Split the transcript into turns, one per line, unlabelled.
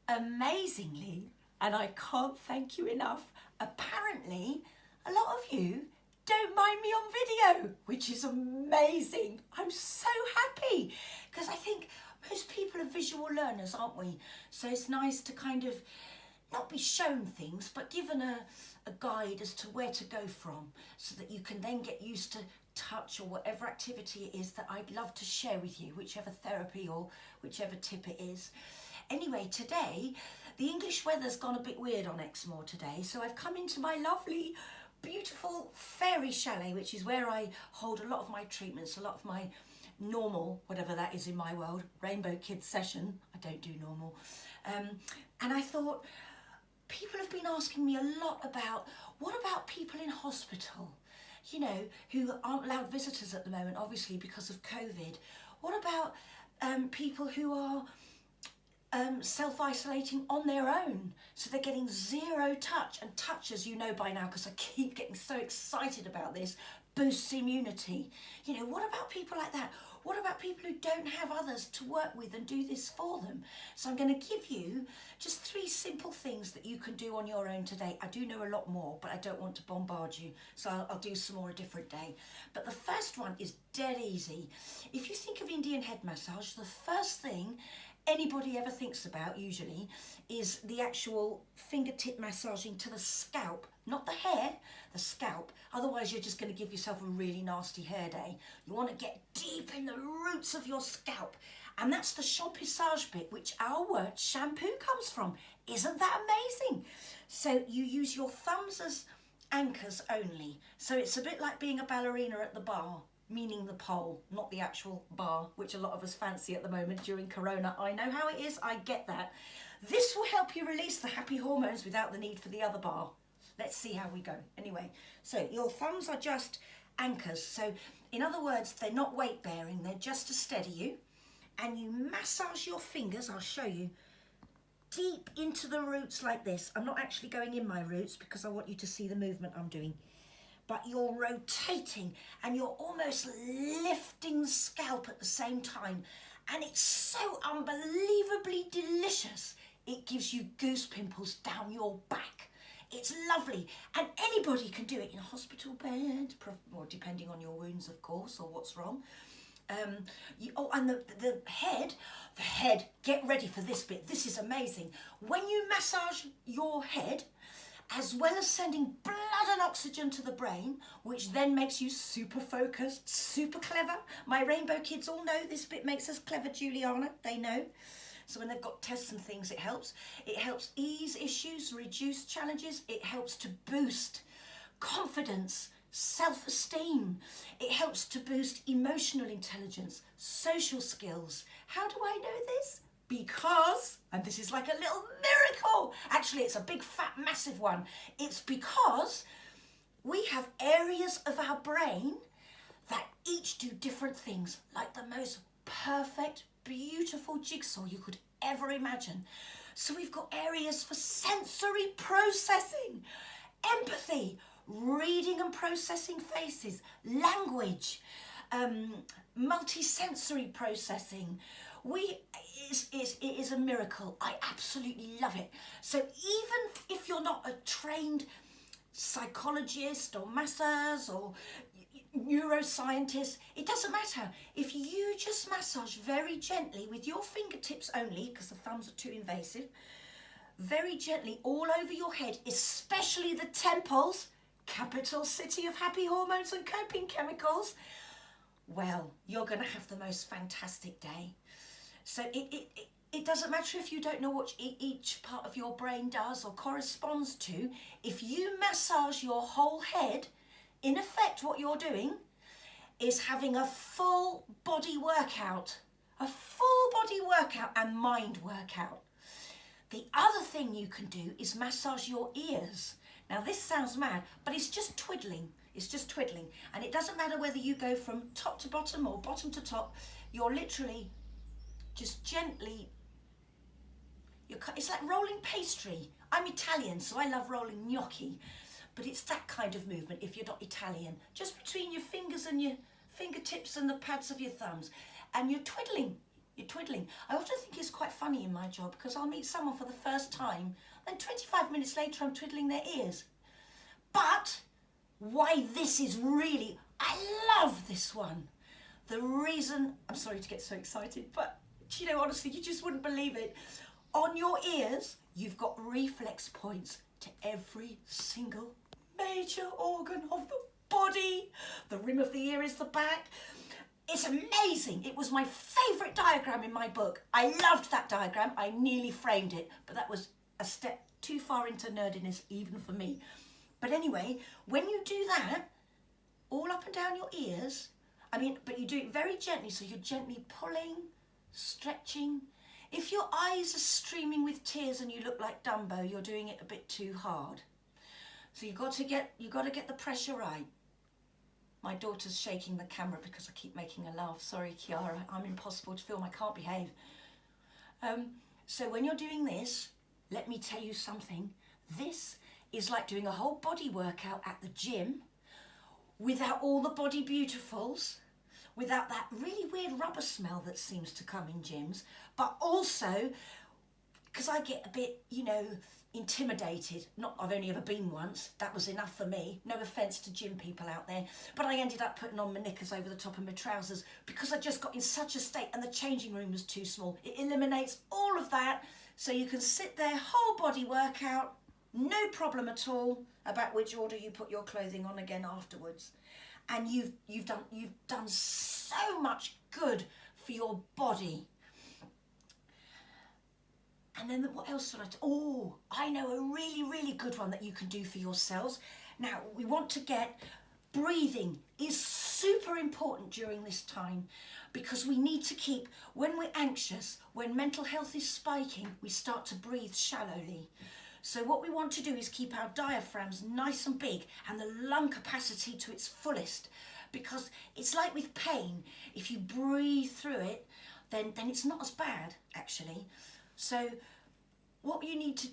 amazingly, and I can't thank you enough, apparently a lot of you don't mind me on video, which is amazing. I'm so happy because I think most people are visual learners, aren't we? So it's nice to kind of not be shown things, but given a guide as to where to go from so that you can then get used to touch or whatever activity it is that I'd love to share with you, whichever therapy or whichever tip it is. Anyway, today, the English weather's gone a bit weird on Exmoor today, so I've come into my lovely, beautiful fairy chalet, which is where I hold a lot of my treatments, a lot of my normal, whatever that is in my world, Rainbow Kids session. I don't do normal. And I thought, people have been asking me a lot about, what about people in hospital? You know, who aren't allowed visitors at the moment, obviously, because of COVID. What about people who are self-isolating on their own? So they're getting zero touch. And touch, as you know by now, because I keep getting so excited about this, boosts immunity. You know, what about people like that? What about people who don't have others to work with and do this for them? So I'm going to give you just 3 simple things that you can do on your own today. I do know a lot more, but I don't want to bombard you, so I'll do some more a different day. But the first one is dead easy. If you think of Indian head massage, the first thing anybody ever thinks about usually is the actual fingertip massaging to the scalp, not the hair, the scalp. Otherwise you're just going to give yourself a really nasty hair day. You want to get deep in the roots of your scalp, and that's the shampooage bit, which our word shampoo comes from. Isn't that amazing? So you use your thumbs as anchors only, so it's a bit like being a ballerina at the bar, meaning the pole, not the actual bar, which a lot of us fancy at the moment during Corona. I know how it is, I get that. This will help you release the happy hormones without the need for the other bar. Let's see how we go. Anyway, so your thumbs are just anchors. So in other words, they're not weight bearing, they're just to steady you. And you massage your fingers, I'll show you, deep into the roots like this. I'm not actually going in my roots because I want you to see the movement I'm doing. But you're rotating and you're almost lifting the scalp at the same time. And it's so unbelievably delicious. It gives you goose pimples down your back. It's lovely. And anybody can do it in a hospital bed, or depending on your wounds, of course, or what's wrong. And the head, get ready for this bit. This is amazing. When you massage your head, as well as sending blood and oxygen to the brain, which then makes you super focused, super clever. My Rainbow kids all know this bit makes us clever, Giuliana, they know. So when they've got tests and things, it helps. It helps ease issues, reduce challenges. It helps to boost confidence, self-esteem. It helps to boost emotional intelligence, social skills. How do I know this? Because, and this is like a little miracle, actually it's a big fat massive one, it's because we have areas of our brain that each do different things, like the most perfect, beautiful jigsaw you could ever imagine. So we've got areas for sensory processing, empathy, reading and processing faces, language, multi-sensory processing. It is a miracle. I absolutely love it. So even if you're not a trained psychologist or masseur or neuroscientist, it doesn't matter. If you just massage very gently with your fingertips only, because the thumbs are too invasive, very gently all over your head, especially the temples, capital city of happy hormones and coping chemicals, well, you're going to have the most fantastic day. So it doesn't matter if you don't know what each part of your brain does or corresponds to. If you massage your whole head, in effect what you're doing is having a full body workout. A full body workout and mind workout. The other thing you can do is massage your ears. Now this sounds mad, but it's just twiddling. It's just twiddling. And it doesn't matter whether you go from top to bottom or bottom to top. You're literally just gently, it's like rolling pastry. I'm Italian, so I love rolling gnocchi. But it's that kind of movement if you're not Italian. Just between your fingers and your fingertips and the pads of your thumbs. And you're twiddling. You're twiddling. I often think it's quite funny in my job because I'll meet someone for the first time and 25 minutes later I'm twiddling their ears. But why this is really, I love this one. The reason, I'm sorry to get so excited, but you know, honestly, you just wouldn't believe it. On your ears, you've got reflex points to every single major organ of the body. The rim of the ear is the back. It's amazing. It was my favourite diagram in my book. I loved that diagram. I nearly framed it, but that was a step too far into nerdiness even for me. But anyway, when you do that, all up and down your ears, but you do it very gently, so you're gently pulling, stretching. If your eyes are streaming with tears and you look like Dumbo, you're doing it a bit too hard. So you've got to get the pressure right. My daughter's shaking the camera because I keep making her laugh. Sorry, Kiara, I'm impossible to film. I can't behave. So when you're doing this, let me tell you something. This is like doing a whole body workout at the gym without all the body beautifuls, without that really weird rubber smell that seems to come in gyms, but also because I get a bit, intimidated. I've only ever been once. That was enough for me. No offence to gym people out there. But I ended up putting on my knickers over the top of my trousers because I just got in such a state and the changing room was too small. It eliminates all of that so you can sit there, whole body workout, no problem at all about which order you put your clothing on again afterwards. And you've done so much good for your body. And then what else should I know a really, really good one that you can do for yourselves. Now, we want to get breathing is super important during this time because we need to keep, when we're anxious, when mental health is spiking, we start to breathe shallowly. So what we want to do is keep our diaphragms nice and big and the lung capacity to its fullest, because it's like with pain, if you breathe through it, then it's not as bad, actually. So what you need to